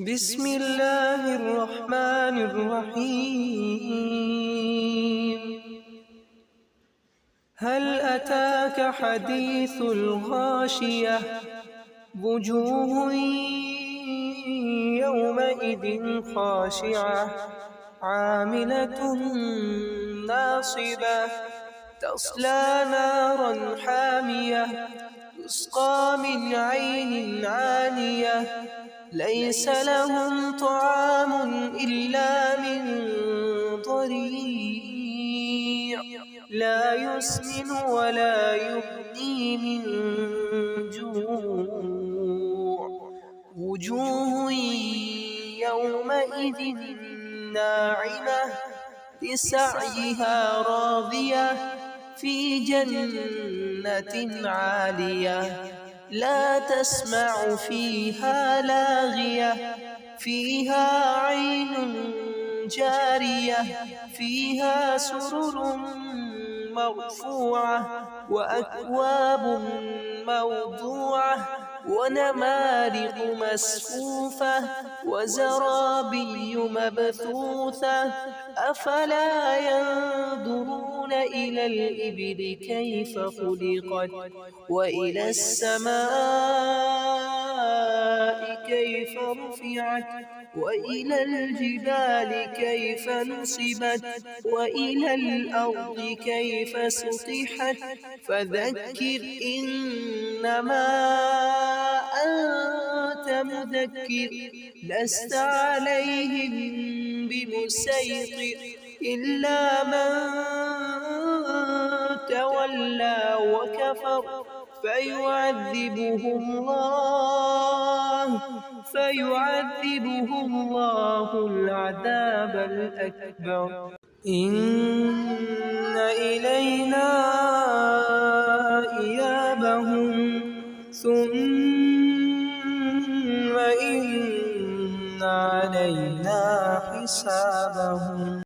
बिस्मिल्लाहिर्रहमानिर्रहीम। हल अताक हदीसुल गाशियह वुजूहुन यौमइदिन खाशिअह आमिलतुन नासिबह तस्ला नारन हामियह तुस्क़ा मिन ऐनिन आनियह लैस लहुम तआमुन इल्ला मिन ज़री' ला युस्मिनु वला युग़नी मिन जूዕ वुजूहुन यौमइदिन नाइमह लिसअयिहा राज़ियह फी जन्नतिन आलियह ला तस्मअ फ़ीहा लाग़ियह फ़ीहा ऐनुन जारियह फ़ीहा सुरुरुन मर्फ़ूअह व अक्वाबुन मवदूअह व नमारिक़ मस्फ़ूफ़ह व ज़राबिय्यु मबथूथह अफ़ला यंज़ुरून इलल इबिलि कैफ़ ख़ुलिक़त व इलस समाइ कैफ़ रुफ़िअत व इलल जिबालि कैफ़ नुसिबत व इलल अर्दि कैफ़ सुतिहत फ़ذक्किर इन्नमा अन्त मुذक्किर लस्त अलैहिम बिमुसैतिर इल्ला मन तवल्ला व कफ़र فيعذبه الله العذاب الأكبر إن إلينا إيابهم ثم إن علينا حسابهم.